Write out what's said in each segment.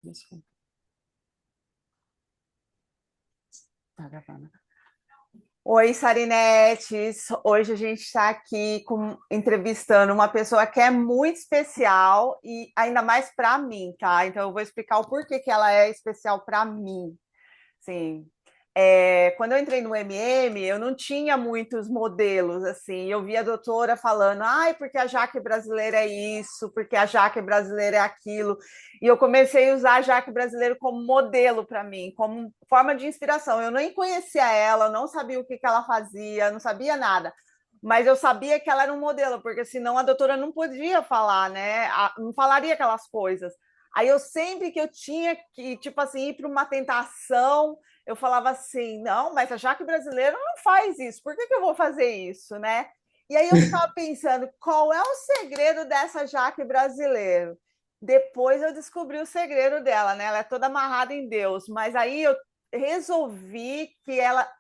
Desculpa. Tá gravando. Oi, Sarinetes. Hoje a gente está aqui entrevistando uma pessoa que é muito especial e ainda mais para mim, tá? Então eu vou explicar o porquê que ela é especial para mim. Sim. Quando eu entrei no MM, eu não tinha muitos modelos, assim. Eu via a doutora falando, ai, porque a Jaque brasileira é isso, porque a Jaque brasileira é aquilo. E eu comecei a usar a Jaque brasileira como modelo para mim, como forma de inspiração. Eu nem conhecia ela, não sabia o que ela fazia, não sabia nada. Mas eu sabia que ela era um modelo, porque senão a doutora não podia falar, né? Não falaria aquelas coisas. Aí eu sempre que eu tinha que, tipo assim, ir para uma tentação, eu falava assim, não, mas a Jaque brasileira não faz isso, por que eu vou fazer isso, né? E aí eu ficava pensando, qual é o segredo dessa Jaque brasileira? Depois eu descobri o segredo dela, né? Ela é toda amarrada em Deus, mas aí eu resolvi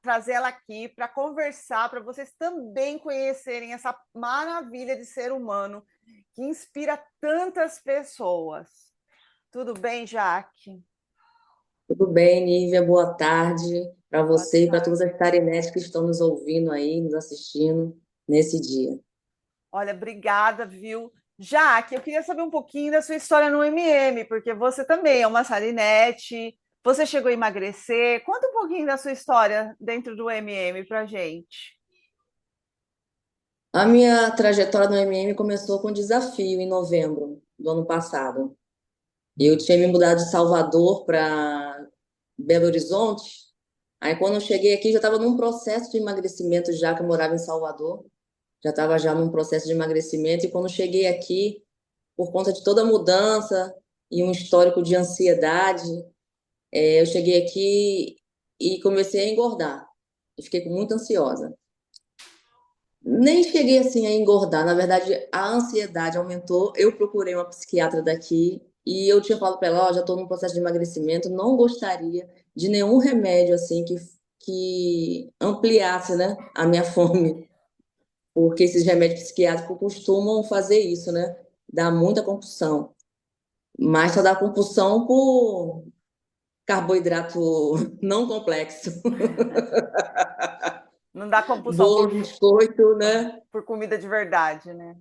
trazer ela aqui para conversar, para vocês também conhecerem essa maravilha de ser humano que inspira tantas pessoas. Tudo bem, Jaque? Tudo bem, Nívia? Boa tarde para Boa você e para tarde. todas as tarinetes que estão nos ouvindo aí, nos assistindo nesse dia. Olha, obrigada, viu? Jaque, eu queria saber um pouquinho da sua história no MM, porque você também é uma sarinete, você chegou a emagrecer. Conta um pouquinho da sua história dentro do MM pra gente. A minha trajetória no MM começou com um desafio em novembro do ano passado. Eu tinha me mudado de Salvador para Belo Horizonte. Aí, quando eu cheguei aqui, já estava num processo de emagrecimento, já que eu morava em Salvador. Já estava já num processo de emagrecimento. E quando eu cheguei aqui, por conta de toda a mudança e um histórico de ansiedade, eu cheguei aqui e comecei a engordar. E fiquei muito ansiosa. Nem cheguei assim a engordar. Na verdade, a ansiedade aumentou. Eu procurei uma psiquiatra daqui e eu tinha falado para ela, ó, já estou num processo de emagrecimento, não gostaria de nenhum remédio assim que ampliasse, né, a minha fome, porque esses remédios psiquiátricos costumam fazer isso, né? Dá muita compulsão. Mas só dá compulsão por carboidrato não complexo. Não dá compulsão Bolo, biscoito, né? por comida de verdade, né?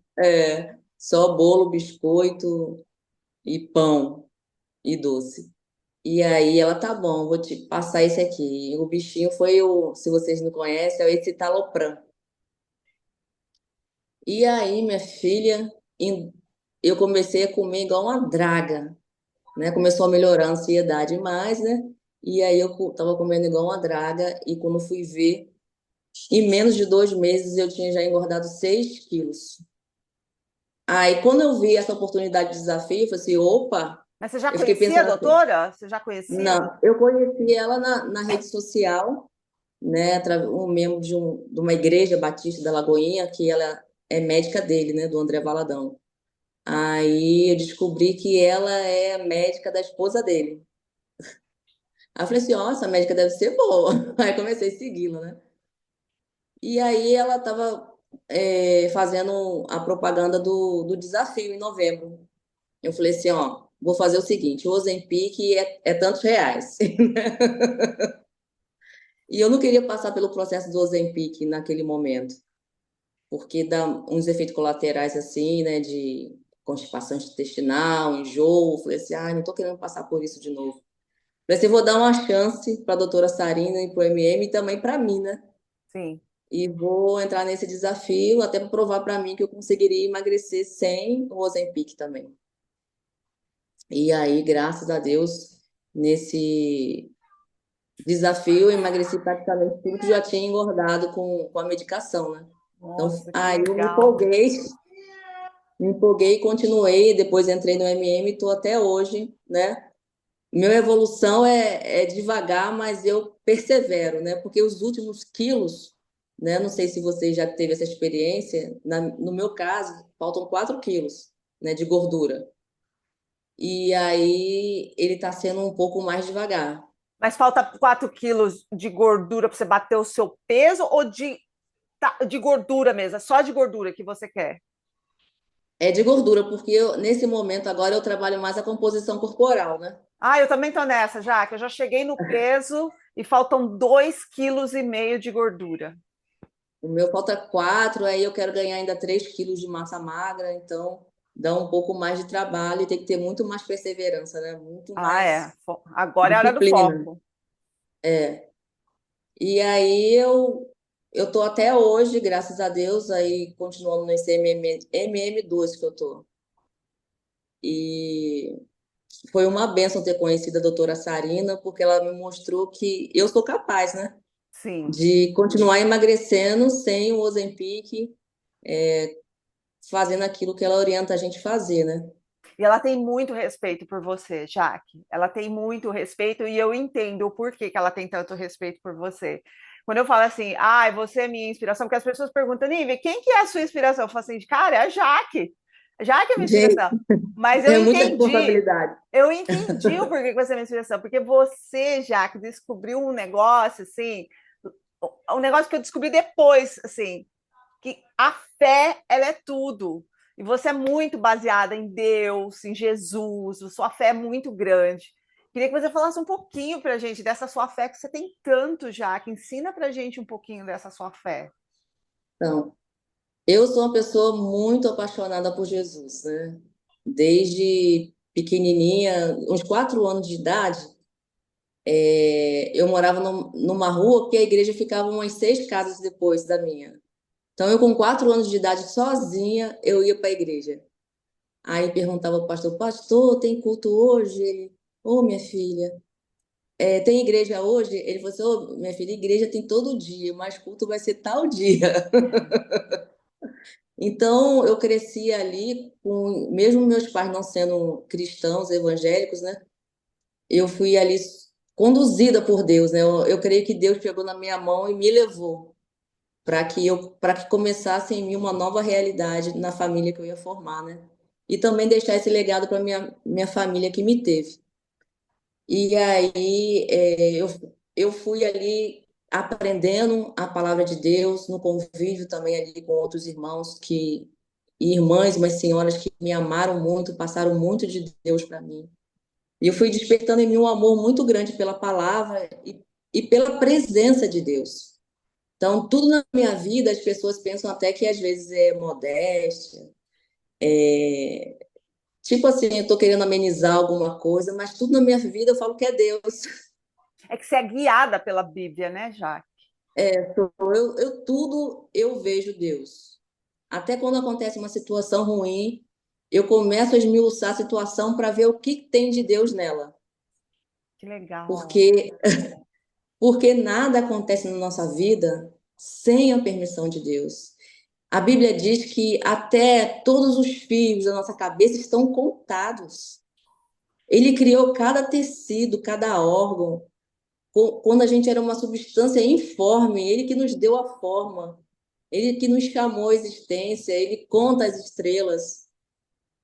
Só bolo, biscoito e pão e doce. E aí ela, tá bom, vou te passar esse aqui. O bichinho foi se vocês não conhecem, é esse Talopram. E aí, minha filha, eu comecei a comer igual uma draga, né? Começou a melhorar a ansiedade mais, né? E aí eu tava comendo igual uma draga e quando fui ver, em menos de 2 meses eu tinha já engordado 6 quilos. Aí, quando eu vi essa oportunidade de desafio, eu falei assim, opa, Mas você já eu fiquei conhecia a pensando assim, doutora? Você já conhecia? não, eu conheci ela na rede social, né, um membro de uma igreja batista da Lagoinha, que ela é médica dele, né, do André Valadão. Aí eu descobri que ela é médica da esposa dele. Aí eu falei assim, ó, essa médica deve ser boa. Aí comecei a segui-la, né? E aí ela estava fazendo a propaganda do desafio em novembro. Eu falei assim, ó, vou fazer o seguinte, o Ozempic é tantos reais. E eu não queria passar pelo processo do Ozempic naquele momento, porque dá uns efeitos colaterais assim, né, de constipação intestinal, enjoo. Eu falei assim, ah, não tô querendo passar por isso de novo. Falei assim, eu vou dar uma chance para a doutora Sarina e para o MM e também para mim, né? Sim. E vou entrar nesse desafio até para provar para mim que eu conseguiria emagrecer sem o Ozempic também. E aí, graças a Deus, nesse desafio, eu emagreci praticamente tudo que já tinha engordado com a medicação, né? Então, Nossa, que aí eu legal. me empolguei e continuei. Depois entrei no MM e estou até hoje, né? Minha evolução é devagar, mas eu persevero, né? Porque os últimos quilos, né? Não sei se você já teve essa experiência. No meu caso, faltam 4 quilos, né? De gordura. E aí ele está sendo um pouco mais devagar. Mas falta 4 quilos de gordura para você bater o seu peso ou de gordura mesmo? É só de gordura que você quer? É de gordura, porque nesse momento agora eu trabalho mais a composição corporal, né? Ah, eu também tô nessa, já, que eu já cheguei no peso e faltam 2,5 kg de gordura. O meu falta 4, aí eu quero ganhar ainda 3 quilos de massa magra, então dá um pouco mais de trabalho e tem que ter muito mais perseverança, né? Muito Ah, é. mais Agora é a hora do disciplina. foco. É. E aí eu tô até hoje, graças a Deus, aí continuando nesse MM2 que eu tô. E foi uma bênção ter conhecido a doutora Sarina, porque ela me mostrou que eu sou capaz, né? Sim. De continuar emagrecendo sem o Ozempic, fazendo aquilo que ela orienta a gente fazer, né? E ela tem muito respeito por você, Jaque. Ela tem muito respeito e eu entendo o porquê que ela tem tanto respeito por você. Quando eu falo assim, ah, você é minha inspiração, porque as pessoas perguntam, Nívia, quem que é a sua inspiração? Eu falo assim, cara, é a Jaque. A Jaque é minha Gente, inspiração. Mas é muita responsabilidade. eu entendi o porquê que você é minha inspiração, porque você, Jaque, descobriu um negócio, assim, um negócio que eu descobri depois, assim, que a fé, ela é tudo. E você é muito baseada em Deus, em Jesus, a sua fé é muito grande. Queria que você falasse um pouquinho para a gente dessa sua fé, que você tem tanto já, que ensina para a gente um pouquinho dessa sua fé. Então, eu sou uma pessoa muito apaixonada por Jesus, né? Desde pequenininha, uns 4 anos de idade, eu morava numa rua que a igreja ficava umas 6 casas depois da minha. Então, eu com 4 anos de idade, sozinha, eu ia para a igreja. Aí perguntava ao pastor, pastor, tem culto hoje? Ele, ô, minha filha, tem igreja hoje? Ele falou assim, ô, minha filha, igreja tem todo dia, mas culto vai ser tal dia. Então, eu cresci ali, mesmo meus pais não sendo cristãos, evangélicos, né? Eu fui ali conduzida por Deus, né? Eu creio que Deus pegou na minha mão e me levou para que começasse em mim uma nova realidade na família que eu ia formar, né? E também deixar esse legado para minha família que me teve. E aí eu fui ali aprendendo a palavra de Deus, no convívio também ali com outros irmãos e irmãs, umas senhoras que me amaram muito, passaram muito de Deus para mim. E eu fui despertando em mim um amor muito grande pela palavra e pela presença de Deus. Então, tudo na minha vida, as pessoas pensam até que às vezes é modéstia, tipo assim, eu estou querendo amenizar alguma coisa, mas tudo na minha vida eu falo que é Deus. É que você é guiada pela Bíblia, né, Jaque? Tudo eu vejo Deus. Até quando acontece uma situação ruim, eu começo a esmiuçar a situação para ver o que tem de Deus nela. Que legal. Porque, porque nada acontece na nossa vida sem a permissão de Deus. A Bíblia diz que até todos os fios da nossa cabeça estão contados. Ele criou cada tecido, cada órgão. Quando a gente era uma substância informe, ele que nos deu a forma. Ele que nos chamou à existência, ele conta as estrelas,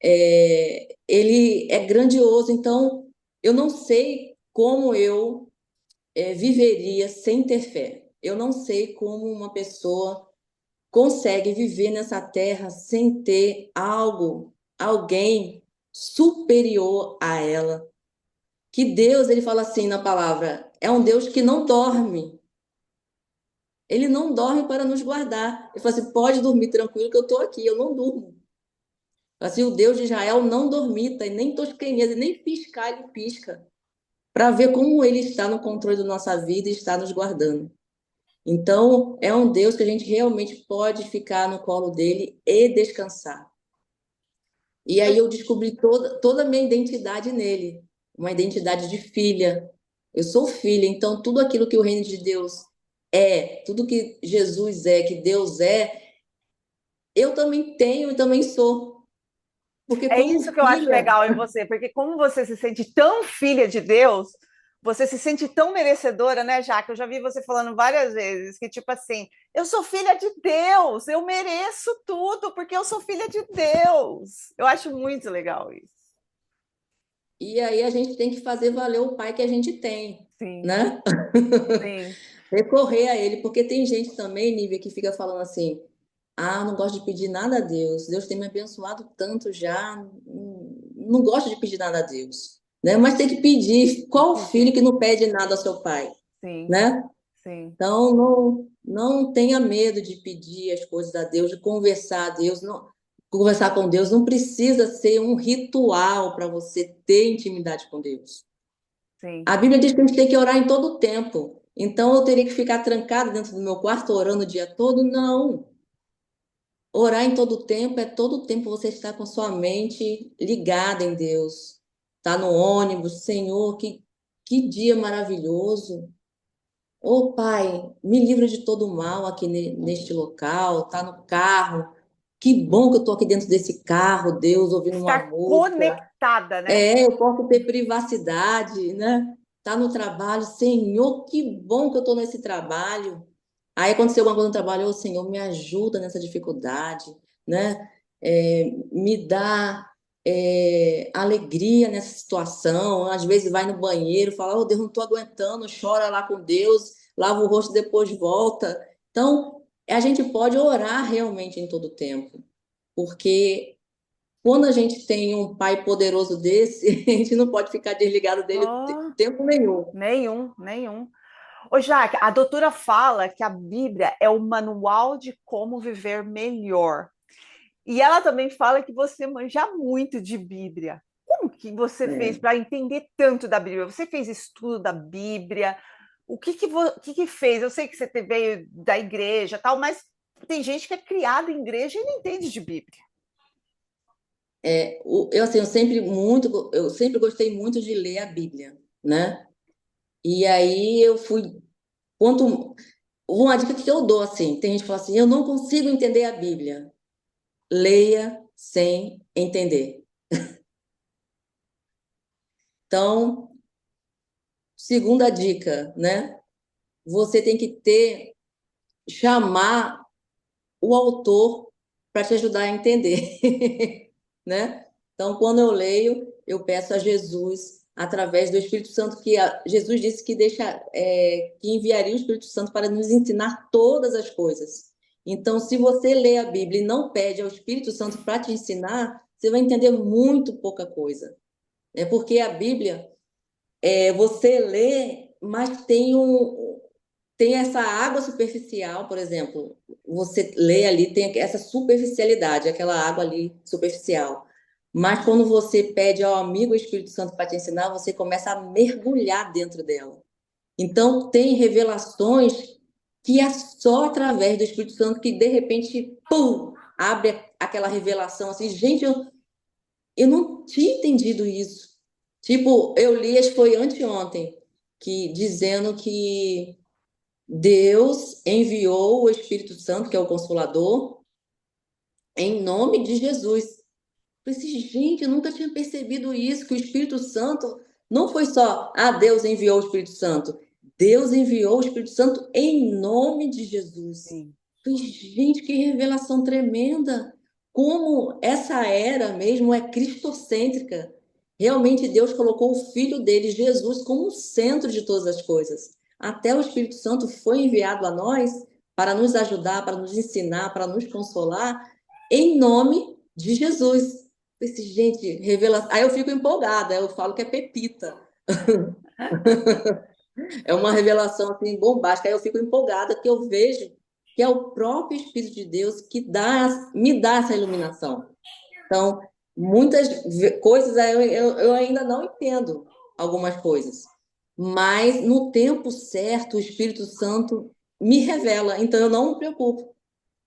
ele é grandioso. Então, eu não sei como eu viveria sem ter fé. Eu não sei como uma pessoa consegue viver nessa terra sem ter algo, alguém superior a ela. Que Deus, ele fala assim na palavra, é um Deus que não dorme. Ele não dorme para nos guardar. Ele fala assim: pode dormir tranquilo que eu estou aqui, eu não durmo. Assim, o Deus de Israel não dormita e nem tosqueneza, e nem piscar ele pisca, para ver como ele está no controle da nossa vida e está nos guardando. Então, é um Deus que a gente realmente pode ficar no colo dele e descansar. E aí eu descobri toda a minha identidade nele, uma identidade de filha. Eu sou filha, então tudo aquilo que o reino de Deus tudo que Jesus é, que Deus é, eu também tenho e também sou. Porque É como isso que eu acho filha, legal em você, porque como você se sente tão filha de Deus, você se sente tão merecedora, né, Jaque? Eu já vi você falando várias vezes que, tipo assim, eu sou filha de Deus, eu mereço tudo, porque eu sou filha de Deus. Eu acho muito legal isso. e aí a gente tem que fazer valer o pai que a gente tem, Sim, né? sim. Recorrer a ele, porque tem gente também, Nívia, que fica falando assim: ah, não gosto de pedir nada a Deus, Deus tem me abençoado tanto já, não gosto de pedir nada a Deus. né? Mas tem que pedir. Qual filho Entendi. que não pede nada ao seu pai, Sim, né? sim, Então, não tenha medo de pedir as coisas a Deus, de conversar a Deus. Não, conversar com Deus não precisa ser um ritual para você ter intimidade com Deus. sim. A Bíblia diz que a gente tem que orar em todo o tempo. Então, eu teria que ficar trancada dentro do meu quarto orando o dia todo? Não. Orar em todo o tempo é todo o tempo você estar com sua mente ligada em Deus. Tá no ônibus, Senhor, que dia maravilhoso. Ô Pai, me livra de todo o mal aqui neste local, tá no carro. Que bom que eu tô aqui dentro desse carro, Deus, ouvindo uma Estar música. conectada, né? É, eu posso ter privacidade, né? Tá no trabalho, Senhor, que bom que eu tô nesse trabalho. Aí aconteceu alguma coisa no trabalho, ô Senhor, me ajuda nessa dificuldade, né? Me dá alegria nessa situação. Às vezes vai no banheiro, fala, oh Deus, não estou aguentando, chora lá com Deus, lava o rosto depois volta. Então, a gente pode orar realmente em todo tempo, porque quando a gente tem um pai poderoso desse, a gente não pode ficar desligado dele Oh, tempo nenhum. nenhum, nenhum. Ô, Jaque, a doutora fala que a Bíblia é o manual de como viver melhor. E ela também fala que você manja muito de Bíblia. Como que você fez É. para entender tanto da Bíblia? Você fez estudo da Bíblia? O que fez? Eu sei que você veio da igreja, tal, mas tem gente que é criada em igreja e não entende de Bíblia. Eu, assim, eu sempre gostei muito de ler a Bíblia, né? E aí eu fui, quanto, uma dica que eu dou, assim, tem gente que fala assim, eu não consigo entender a Bíblia. Leia sem entender. Então, segunda dica, né? Você tem que chamar o autor para te ajudar a entender, né? Então, quando eu leio, eu peço a Jesus, através do Espírito Santo, Jesus disse que que enviaria o Espírito Santo para nos ensinar todas as coisas. Então, se você lê a Bíblia e não pede ao Espírito Santo para te ensinar, você vai entender muito pouca coisa. É porque a Bíblia, você lê, mas tem essa água superficial, por exemplo, você lê ali, tem essa superficialidade, aquela água ali superficial. Mas quando você pede ao amigo Espírito Santo para te ensinar, você começa a mergulhar dentro dela. Então, tem revelações que é só através do Espírito Santo que, de repente, pum, abre aquela revelação assim, gente, eu não tinha entendido isso. Tipo, eu li, acho que foi anteontem, dizendo que Deus enviou o Espírito Santo, que é o Consolador, em nome de Jesus. Eu falei assim, gente, eu nunca tinha percebido isso, que o Espírito Santo não foi só, Deus enviou o Espírito Santo. Deus enviou o Espírito Santo em nome de Jesus. Sim. Eu falei, gente, que revelação tremenda! Como essa era mesmo é cristocêntrica. Realmente Deus colocou o Filho dele, Jesus, como o centro de todas as coisas. Até o Espírito Santo foi enviado a nós para nos ajudar, para nos ensinar, para nos consolar, em nome de Jesus. Esse, gente, revelação. Aí eu fico empolgada, eu falo que é pepita. É uma revelação assim bombástica. Aí eu fico empolgada que eu vejo que é o próprio Espírito de Deus que me dá essa iluminação. Então, muitas coisas eu ainda não entendo algumas coisas, mas no tempo certo o Espírito Santo me revela. Então eu não me preocupo.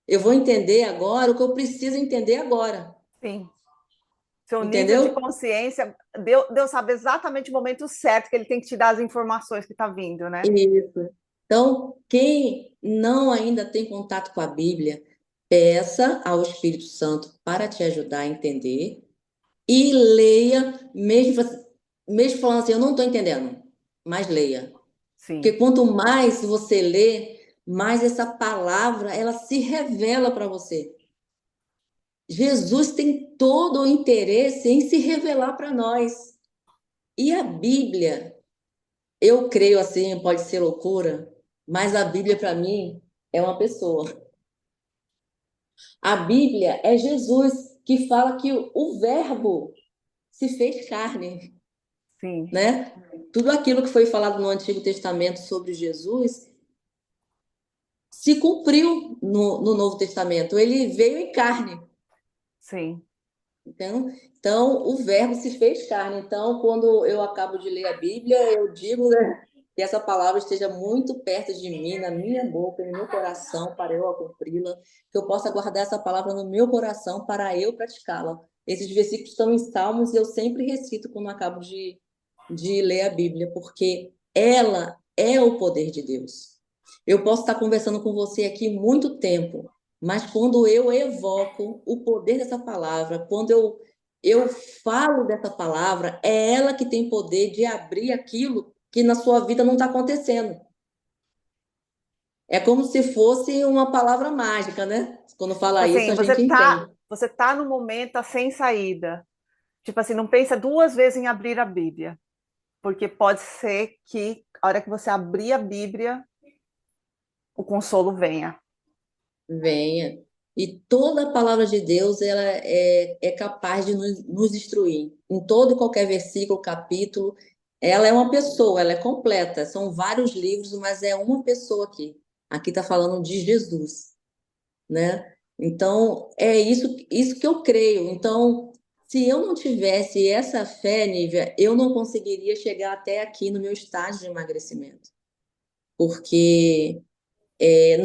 Eu vou entender agora o que eu preciso entender agora. Sim. Seu nível de Entendeu? consciência, Deus sabe exatamente o momento certo que ele tem que te dar as informações que está vindo, né? Isso. Então, quem não ainda tem contato com a Bíblia, peça ao Espírito Santo para te ajudar a entender e leia, mesmo falando assim, eu não estou entendendo, mas leia. Porque Sim, quanto mais você lê, mais essa palavra ela se revela para você. Jesus tem todo o interesse em se revelar para nós. E a Bíblia, eu creio assim, pode ser loucura, mas a Bíblia para mim é uma pessoa. A Bíblia é Jesus que fala que o Verbo se fez carne. sim, né? Tudo aquilo que foi falado no Antigo Testamento sobre Jesus se cumpriu no Novo Testamento. Ele veio em carne. sim. Então, o Verbo se fez carne. Então, quando eu acabo de ler a Bíblia, eu digo, né, que essa palavra esteja muito perto de mim, na minha boca, no meu coração, para eu a cumpri-la, que eu possa guardar essa palavra no meu coração para eu praticá-la. Esses versículos estão em Salmos e eu sempre recito quando acabo de ler a Bíblia, porque ela é o poder de Deus. Eu posso estar conversando com você aqui muito tempo, mas quando eu evoco o poder dessa palavra, quando eu falo dessa palavra, é ela que tem poder de abrir aquilo que na sua vida não está acontecendo. É como se fosse uma palavra mágica, né? Quando Tipo fala isso, assim, a gente entende. você tá no momento tá sem saída. Tipo assim, não pensa duas vezes em abrir a Bíblia, porque pode ser que a hora que você abrir a Bíblia, o consolo venha. Venha. E toda a palavra de Deus ela é capaz de nos instruir. Em todo e qualquer versículo, capítulo, ela é uma pessoa, ela é completa. São vários livros, mas é uma pessoa aqui. Aqui está falando de Jesus, né? Então, é isso que eu creio. Então, se eu não tivesse essa fé, Nívia, eu não conseguiria chegar até aqui no meu estágio de emagrecimento. Porque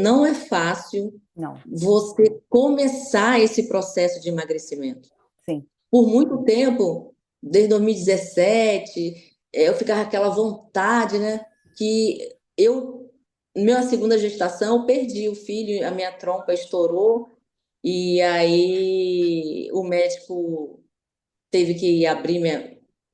não é fácil Não, você começar esse processo de emagrecimento. sim. Por muito tempo, desde 2017, eu ficava com aquela vontade, né? Que minha segunda gestação, eu perdi o filho, a minha trompa estourou, e aí o médico teve que abrir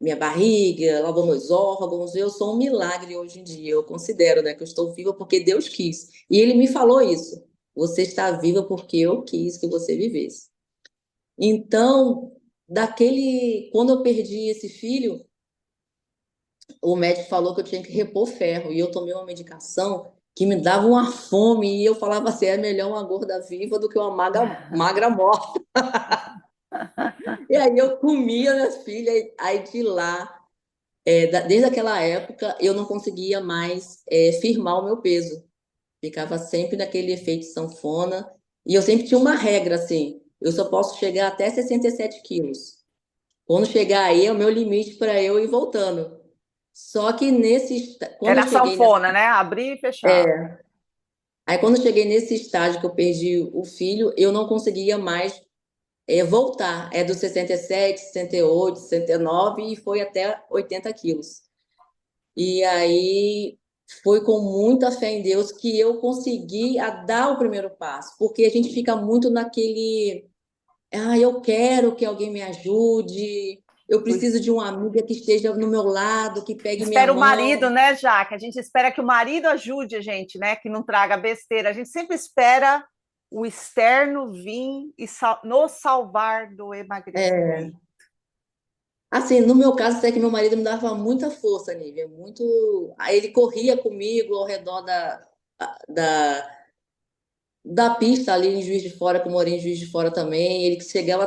minha barriga, lavou meus órgãos. Eu sou um milagre hoje em dia. Eu considero, né, que eu estou viva porque Deus quis. E ele me falou isso. Você está viva porque eu quis que você vivesse. Então, quando eu perdi esse filho, o médico falou que eu tinha que repor ferro. E eu tomei uma medicação que me dava uma fome. E eu falava assim: é melhor uma gorda viva do que uma magra morta. E aí eu comia minhas filhas. Aí de lá. Desde aquela época, eu não conseguia mais firmar o meu peso. Ficava sempre naquele efeito sanfona. E eu sempre tinha uma regra, assim. Eu só posso chegar até 67 quilos. Quando chegar aí, é o meu limite para eu ir voltando. Só que quando Era eu a cheguei nessa, sanfona, né? Abrir e fechar. aí quando eu cheguei nesse estágio que eu perdi o filho, eu não conseguia mais voltar. É dos 67, 68, 69 e foi até 80 quilos. E aí foi com muita fé em Deus que eu consegui dar o primeiro passo, porque a gente fica muito naquele, eu quero que alguém me ajude, eu preciso de uma amiga que esteja no meu lado, que pegue minha Espera o marido, mão. né, Jaque? A gente espera que o marido ajude a gente, né? Que não traga besteira. A gente sempre espera o externo vir e nos salvar do É, emagrecimento. assim, no meu caso, até que meu marido me dava muita força, Nívia, muito. Aí ele corria comigo ao redor da, da pista ali em Juiz de Fora, que eu morei em Juiz de Fora também. Ele chegava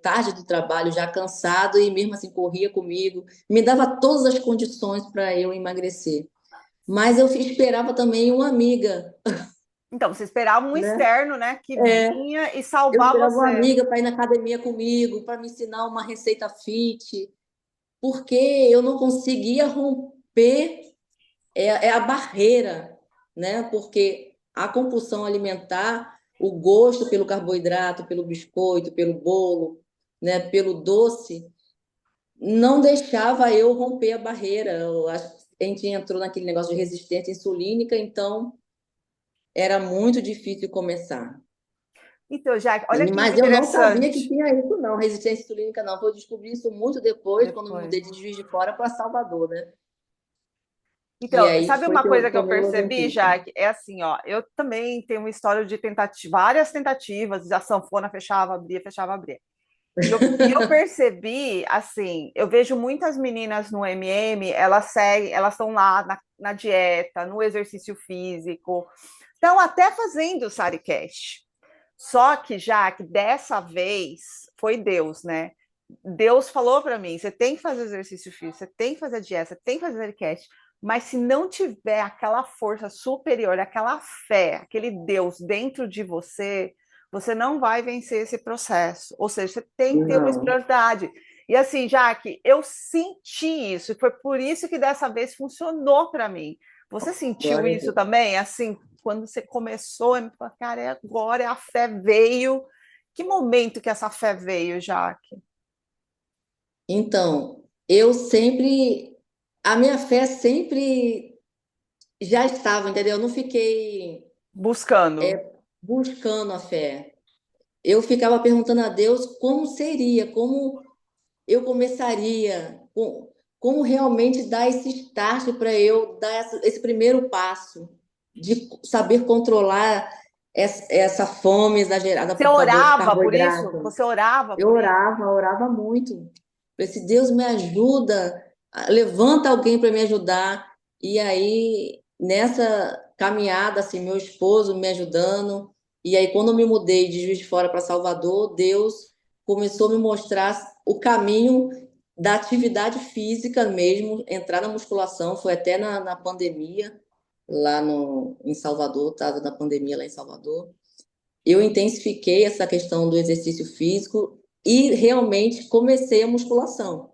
tarde do trabalho, já cansado, e mesmo assim corria comigo, me dava todas as condições para eu emagrecer. Mas eu esperava também uma amiga, Então, você esperava um né? externo, né, que É, vinha e eu salvar esperava uma você. amiga para ir na academia comigo, para me ensinar uma receita fit, porque eu não conseguia romper a barreira, né? Porque a compulsão alimentar, o gosto pelo carboidrato, pelo biscoito, pelo bolo, né? Pelo doce, não deixava eu romper a barreira. Eu acho que a gente entrou naquele negócio de resistência insulínica, então era muito difícil começar. Então, Jaque, olha que Mas eu não sabia que interessante. tinha isso, não, resistência insulínica, não. Vou descobrir isso muito depois, quando me Depois. mudei de Juiz de Fora para Salvador, né? Que Então, aí sabe foi uma que eu coisa que eu tomei o percebi, Ozempic. Jaque? É assim, ó, eu também tenho uma história de várias tentativas, a sanfona fechava, abria, fechava, abria. E eu percebi, assim, eu vejo muitas meninas no MM, elas seguem, elas estão lá na dieta, no exercício físico, estão até fazendo o Saricast. Só que, já que dessa vez foi Deus, né? Deus falou para mim: você tem que fazer exercício físico, você tem que fazer dieta, você tem que fazer enquete, mas se não tiver aquela força superior, aquela fé, aquele Deus dentro de você, você não vai vencer esse processo. Ou seja, você tem que ter uma Não, espiritualidade. E assim, Jaque, eu senti isso, e foi por isso que dessa vez funcionou para mim. Você sentiu glória a isso Deus. também? Assim, quando você começou, eu me falei, cara, é agora a fé veio. Que momento que essa fé veio, Jaque? Então, a minha fé sempre já estava, entendeu? Eu não fiquei Buscando. buscando a fé. Eu ficava perguntando a Deus como seria, como eu começaria, como realmente dar esse start para eu dar esse primeiro passo de saber controlar essa fome exagerada Você por orava por isso? carboidrato. Você orava Eu por isso? orava muito. Esse Deus me ajuda, levanta alguém para me ajudar. E aí, nessa caminhada, assim, meu esposo me ajudando. E aí, quando eu me mudei de Juiz de Fora para Salvador, Deus começou a me mostrar o caminho da atividade física mesmo, entrar na musculação. Foi até na pandemia, lá no, em Salvador, estava na pandemia lá em Salvador. Eu intensifiquei essa questão do exercício físico e realmente comecei a musculação.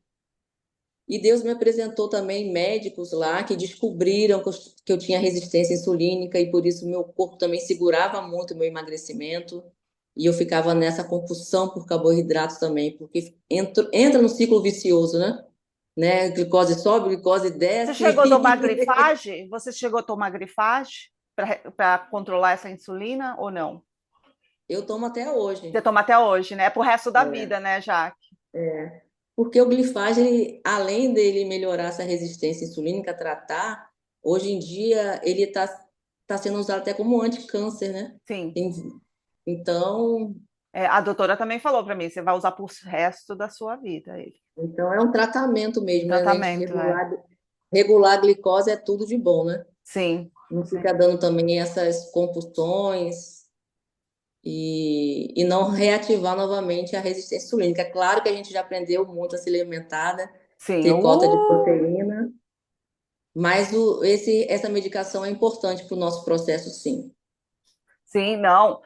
E Deus me apresentou também médicos lá que descobriram que eu tinha resistência insulínica e por isso meu corpo também segurava muito o meu emagrecimento. E eu ficava nessa compulsão por carboidratos também, porque entra no ciclo vicioso, né? Glicose sobe, glicose Você chegou a desce. tomar grifagem? Você chegou a tomar grifagem para controlar essa insulina ou não? Eu tomo até Você hoje. toma até hoje, né? Pro resto da É. vida, né, Jaque? Porque o glifage, além dele melhorar essa resistência insulínica, tratar, hoje em dia ele tá sendo usado até como anticâncer, né? Sim. Tem- então, É, a doutora também falou para mim, você vai usar pro resto da sua vida ele. então é um tratamento mesmo, né? A gente Tratamento, é. regular a glicose é tudo de bom, né? Sim. Não Sim. fica dando também essas compulsões e não reativar novamente a resistência insulínica. É claro que a gente já aprendeu muito a se alimentar, né? Sim. Ter cota de proteína. Mas essa medicação é importante para o nosso processo, sim. Sim, não.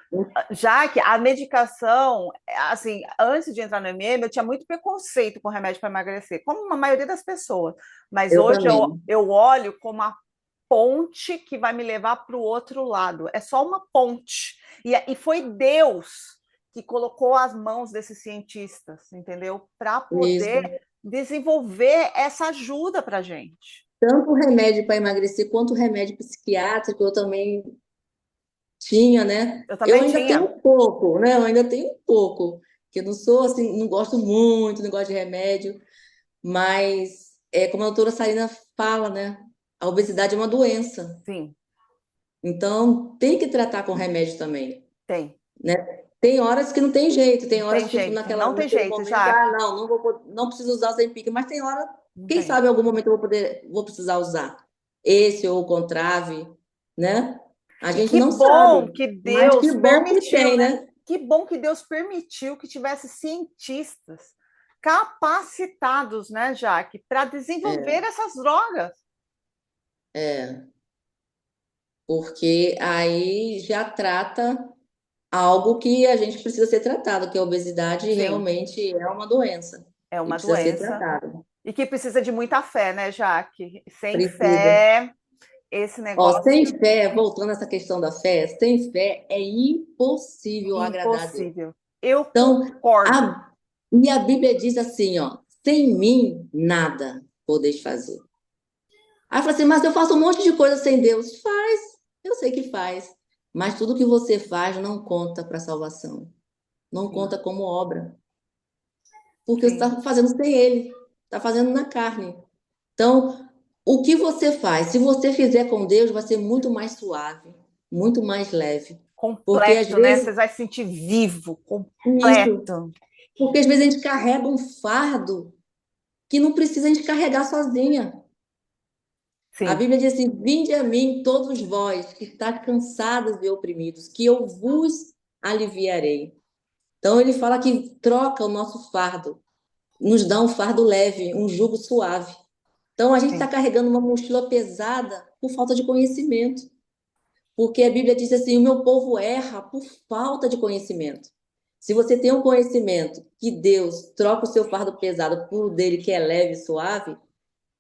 Já que a medicação, assim, antes de entrar no MM, eu tinha muito preconceito com remédio para emagrecer, como a maioria das pessoas. Mas Eu hoje também. eu olho como a ponte que vai me levar para o outro lado. É só uma ponte. E foi Deus que colocou as mãos desses cientistas, entendeu? Para Isso. poder desenvolver essa ajuda para a gente. Tanto o remédio para emagrecer quanto o remédio psiquiátrico eu também tinha, né? Eu Eu também ainda tenho tinha. um pouco, né? Eu ainda tenho um pouco, que eu não sou assim, não gosto muito, não gosto de remédio, mas como a doutora Sarina fala, né? A obesidade é uma doença. Sim, Então, tem que tratar com remédio também. tem. Né? Tem horas que não tem jeito, tem Não tem horas que jeito. Não tem naquele jeito, momento, Jaque. não, não preciso usar o Zempic, mas tem hora, Não quem tem. sabe em algum momento eu vou precisar usar esse ou o Contrave, né? A E gente que não bom sabe, que mas que Deus bom que permitiu, tem, né? né? Que bom que Deus permitiu que tivesse cientistas capacitados, né, Jaque, para desenvolver É, essas drogas. é, porque aí já trata algo que a gente precisa ser tratado, que a obesidade Sim, realmente é uma doença é e uma precisa ser doença tratada. e que precisa de muita fé, né, Jaque? Sem Precisa. fé, esse Ó, sem negócio fé, voltando a essa questão da fé, sem fé é impossível é agradar a Deus. impossível. Eu Então, concordo. e a Bíblia diz assim, ó, sem mim nada podeis fazer. Aí fala assim, mas eu faço um monte de coisa sem Deus. Faz, eu sei que faz. Mas tudo que você faz não conta para salvação. Não Sim, conta como obra. Porque você sim. está fazendo sem Ele. Está fazendo na carne. Então, o que você faz? Se você fizer com Deus, vai ser muito mais suave, muito mais leve. Porque às Completo, né? vezes, Você vai se sentir vivo, isso, completo. porque às vezes a gente carrega um fardo que não precisa a gente carregar sozinha. A Sim. Bíblia diz assim: Vinde a mim, todos vós que estáis cansados e oprimidos, que eu vos aliviarei. Então ele fala que troca o nosso fardo. nos dá um fardo leve, um jugo suave. Então, a gente está sim, carregando uma mochila pesada por falta de conhecimento. Porque a Bíblia diz assim: o meu povo erra por falta de conhecimento. Se você tem um conhecimento que Deus troca o seu fardo pesado por o dele que é leve e suave,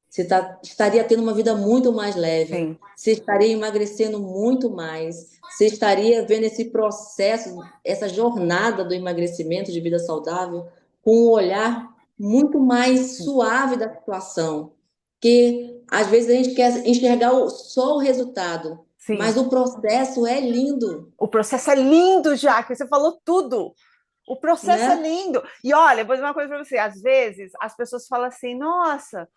você estaria tendo uma vida muito mais leve, sim, você estaria emagrecendo muito mais, você estaria vendo esse processo, essa jornada do emagrecimento de vida saudável com um olhar muito mais sim. suave da situação. Que às vezes a gente quer enxergar só o resultado, mas Sim. o processo é lindo, O processo é lindo, Jaque. Você falou tudo. O processo é né? lindo. E olha, vou dizer uma coisa para você. Às vezes, as pessoas falam assim: nossa,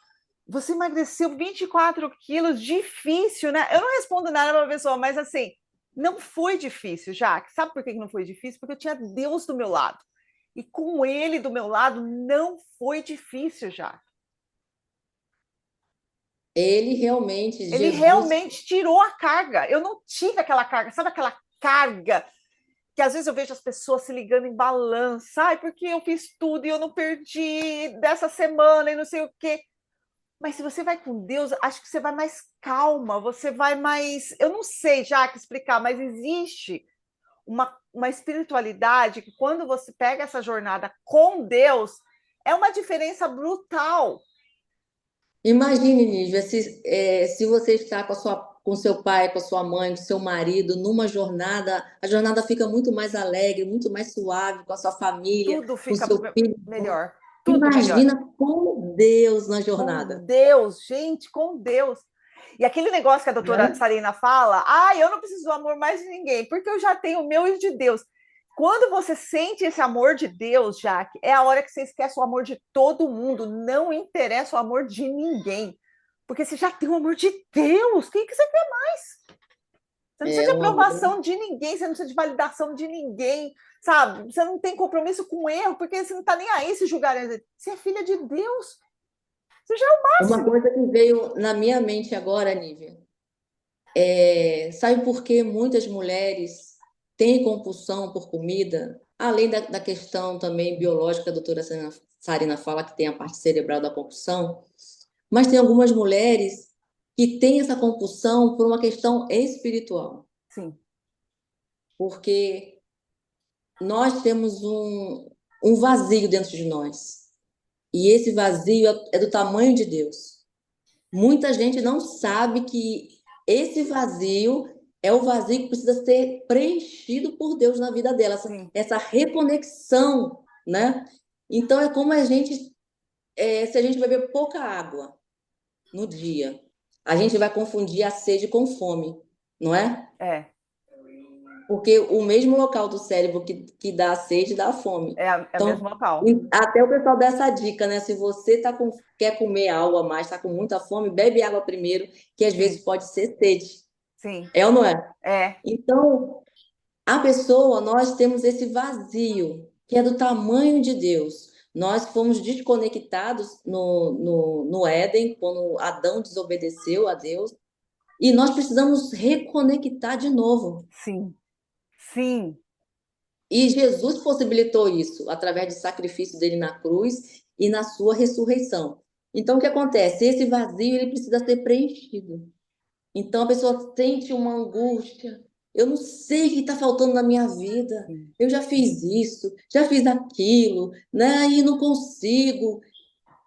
você emagreceu 24 quilos, difícil, né? Eu não respondo nada para a pessoa, mas assim, não foi difícil, Jaque. Sabe por que não foi difícil? Porque eu tinha Deus do meu lado. E com ele do meu lado, não foi difícil, Jaque. Ele realmente, Ele Jesus. realmente tirou a carga. Eu não tive aquela carga. Sabe aquela carga que às vezes eu vejo as pessoas se ligando em balança, ai, porque eu fiz tudo e eu não perdi dessa semana e não sei o quê. Mas se você vai com Deus, acho que você vai mais calma, você vai mais. Eu não sei já que explicar, mas existe uma espiritualidade que quando você pega essa jornada com Deus, é uma diferença brutal. Imagine, Nívia, se você está com seu pai, com a sua mãe, com seu marido, numa jornada, a jornada fica muito mais alegre, muito mais suave com a sua família, Tudo com fica seu filho. melhor. Tudo melhor. Imagina com Deus na Com jornada, Deus, gente, com Deus. E aquele negócio que a doutora né? Sarina fala, eu não preciso do amor mais de ninguém, porque eu já tenho o meu e o de Deus. Quando você sente esse amor de Deus, Jaque, é a hora que você esquece o amor de todo mundo, não interessa o amor de ninguém. Porque você já tem o amor de Deus, o que você quer mais? Você não precisa É de um amor. aprovação de ninguém, você não precisa de validação de ninguém, sabe? Você não tem compromisso com erro, porque você não está nem aí se julgarem. Você é filha de Deus, você já é o Uma máximo. coisa que veio na minha mente agora, Nívia, sabe por que muitas mulheres têm compulsão por comida? Além da questão também biológica, a doutora Sarina fala que tem a parte cerebral da compulsão. Mas tem algumas mulheres que têm essa compulsão por uma questão espiritual, Sim, porque nós temos um vazio dentro de nós. E esse vazio é do tamanho de Deus. Muita gente não sabe que esse vazio é o vazio que precisa ser preenchido por Deus na vida dela, sim. essa reconexão, né? Então é como se a gente beber pouca água no dia. A gente vai confundir a sede com fome, não é? É, Porque o mesmo local do cérebro que dá a sede dá a fome. é o mesmo Então, local. até o pessoal dá essa dica, né? Se você quer comer algo a mais, está com muita fome, bebe água primeiro, que às vezes Sim, pode ser sede. sim. É ou não é? É, Então, a pessoa, nós temos esse vazio, que é do tamanho de Deus. Nós fomos desconectados no Éden, quando Adão desobedeceu a Deus. E nós precisamos reconectar de novo. sim, sim, E Jesus possibilitou isso através do sacrifício dele na cruz e na sua ressurreição. Então, o que acontece? Esse vazio ele precisa ser preenchido. Então, a pessoa sente uma angústia. Eu não sei o que está faltando na minha vida. sim. Eu já fiz isso, já fiz aquilo, né? E não consigo.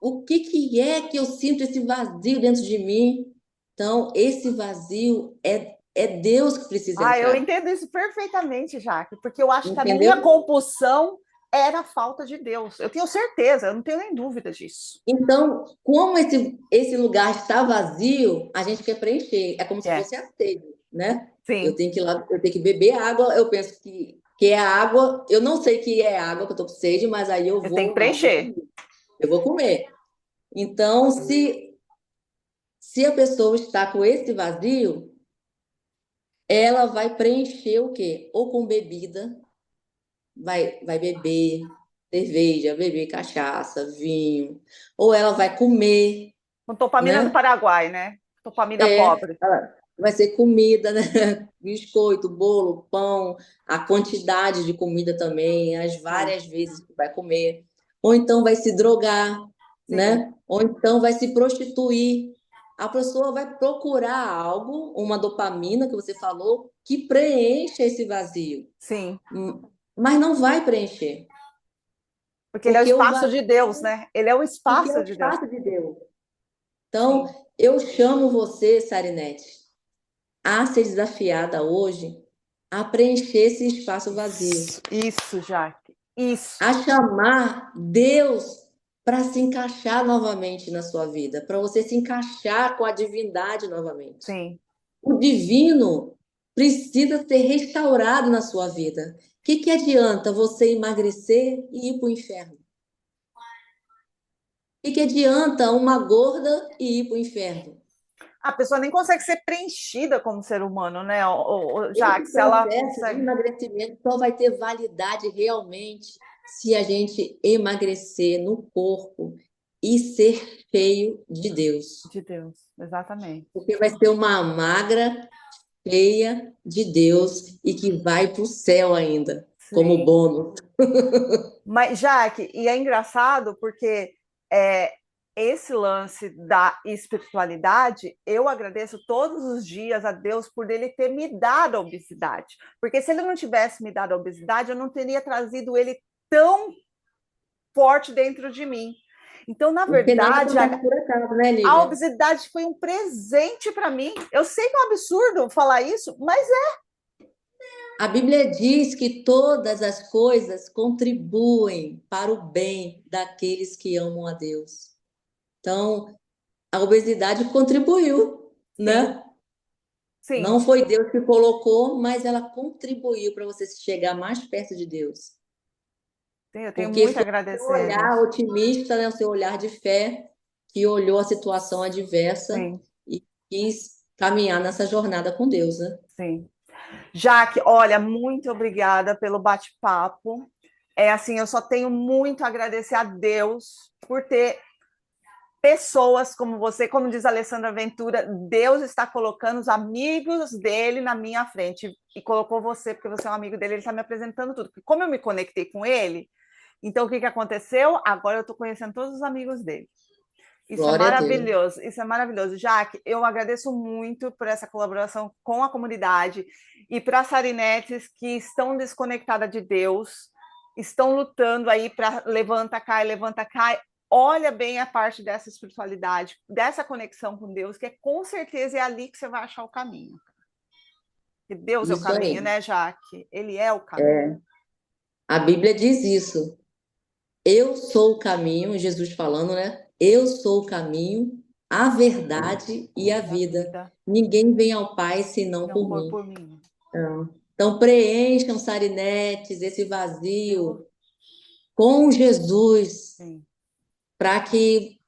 O que que é que eu sinto esse vazio dentro de mim? Então, esse vazio é Deus que precisa Eu entrar, entendo isso perfeitamente, Jaque, porque eu acho que a minha entendeu? compulsão era a falta de Deus. Eu tenho certeza, eu não tenho nem dúvida disso. Então, como esse lugar está vazio, a gente quer preencher. É como se É, fosse a sede, né? Eu sim. tenho que ir lá, eu tenho que beber água, eu penso que é água, eu não sei que é água que eu estou com sede, mas aí eu Eu tenho vou, que não, eu vou preencher. comer. Eu vou comer. Então, se a pessoa está com esse vazio, ela vai preencher o quê? Ou com bebida, vai beber cerveja, beber cachaça, vinho, ou ela vai comer, Com dopamina do né? Paraguai, né? Dopamina É, pobre. vai ser comida, né? Biscoito, bolo, pão, a quantidade de comida também, as Sim, várias vezes que vai comer. ou então vai se drogar, Sim, né? Ou então vai se prostituir. A pessoa vai procurar algo, uma dopamina que você falou, que preencha esse vazio. sim. Hum, Mas não vai preencher, Porque ele é o porque o espaço de vazio, Deus, né? Ele é o porque é espaço o de Deus. espaço de Deus. Então, Sim. eu chamo você, Sarinete, a ser desafiada hoje a preencher esse espaço vazio, Isso, Jaque. Isso. a chamar Deus para se encaixar novamente na sua vida, para você se encaixar com a divindade novamente. Sim. O divino precisa ser restaurado na sua vida. O que adianta você emagrecer e ir para o inferno? O que adianta uma gorda e ir para o inferno? A pessoa nem consegue ser preenchida como ser humano, né, Esse Jaque? Se ela processo de consegue. emagrecimento só vai ter validade realmente se a gente emagrecer no corpo e ser cheio de Deus. De Deus, exatamente. Porque vai ser uma magra cheia de Deus e que vai para o céu ainda, como Sim. bônus. Mas, Jaque, e é engraçado porque é, esse lance da espiritualidade, eu agradeço todos os dias a Deus por ele ter me dado a obesidade. Porque se ele não tivesse me dado a obesidade, eu não teria trazido ele tão forte dentro de mim. Então, na Porque nada verdade, acontece por acaso, né, a Lívia? obesidade foi um presente para mim. Eu sei que é um absurdo falar isso, mas A Bíblia diz que todas as coisas contribuem para o bem daqueles que amam a Deus. Então, a obesidade contribuiu, sim, né? Não sim, foi Deus que colocou, mas ela contribuiu para você chegar mais perto de Deus. sim, eu tenho Porque muito a foi o seu agradecer a olhar Deus. otimista, né? O seu olhar de fé, que olhou a situação adversa Sim, e quis caminhar nessa jornada com Deus, né? sim. Jaque, olha, muito obrigada pelo bate-papo. É assim, eu só tenho muito a agradecer a Deus por ter pessoas como você, como diz a Alessandra Ventura, Deus está colocando os amigos dele na minha frente e colocou você porque você é um amigo dele, ele está me apresentando tudo. Porque como eu me conectei com ele, então o que aconteceu? Agora eu estou conhecendo todos os amigos dele. Isso é Glória a Deus. maravilhoso, isso é maravilhoso. Jaque, eu agradeço muito por essa colaboração com a comunidade e para as Sarinetes que estão desconectadas de Deus, estão lutando aí para levanta, cai. Olha bem a parte dessa espiritualidade, dessa conexão com Deus, que é com certeza é ali que você vai achar o caminho. Porque Deus é o Isso caminho, aí. né, Jaque? Ele é o caminho. A Bíblia diz isso. Eu sou o caminho, Jesus falando, né? Eu sou o caminho, a verdade e a E a vida. vida Ninguém vem ao Pai senão não por for mim. por mim. Então preencham, Sarinetes, esse Eu, vazio com Jesus, sim, para que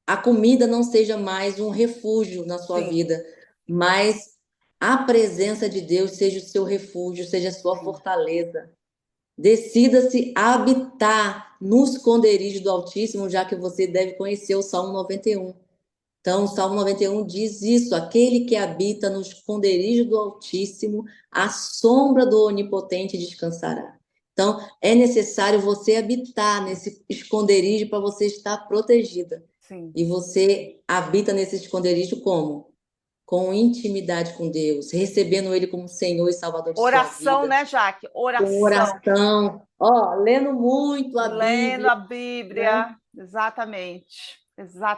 a comida não seja mais um refúgio na sua sim, vida, mas a presença de Deus seja o seu refúgio, seja a sua sim. fortaleza. Decida-se habitar no esconderijo do Altíssimo, já que você deve conhecer o Salmo 91. Então, o Salmo 91 diz isso: aquele que habita no esconderijo do Altíssimo, a sombra do Onipotente descansará. Então, é necessário você habitar nesse esconderijo para você estar protegida. Sim. E você habita nesse esconderijo como? Com intimidade com Deus, recebendo Ele como Senhor e Salvador de sua Oração, vida, né, Jaque? com Oração. oração, ó, lendo muito a Lendo Bíblia, a né? Bíblia. Exatamente.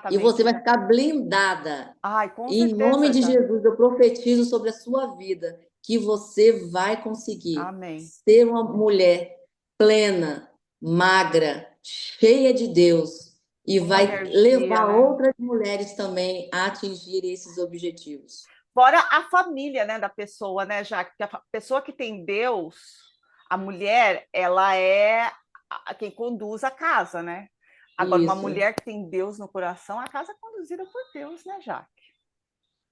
E você Exatamente, vai Jaque. ficar blindada. Ai, com Em nome certeza, de Jaque. Jesus, eu profetizo sobre a sua vida que você vai conseguir Amém. ser uma mulher plena, magra, cheia de Deus e Com vai energia, levar né? outras mulheres também a atingir esses objetivos. Fora a família, né, da pessoa, né, Jaque? Porque a pessoa que tem Deus, a mulher, ela é quem conduz a casa, né? Agora, uma Isso, mulher que tem Deus no coração, a casa é conduzida por Deus, né, Jaque?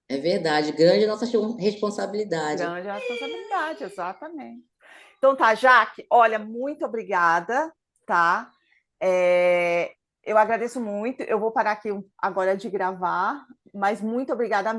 é verdade. Grande é a nossa responsabilidade. Grande responsabilidade, exatamente. Então tá, Jaque, olha, muito obrigada, tá? Eu agradeço muito. Eu vou parar aqui agora de gravar, mas muito obrigada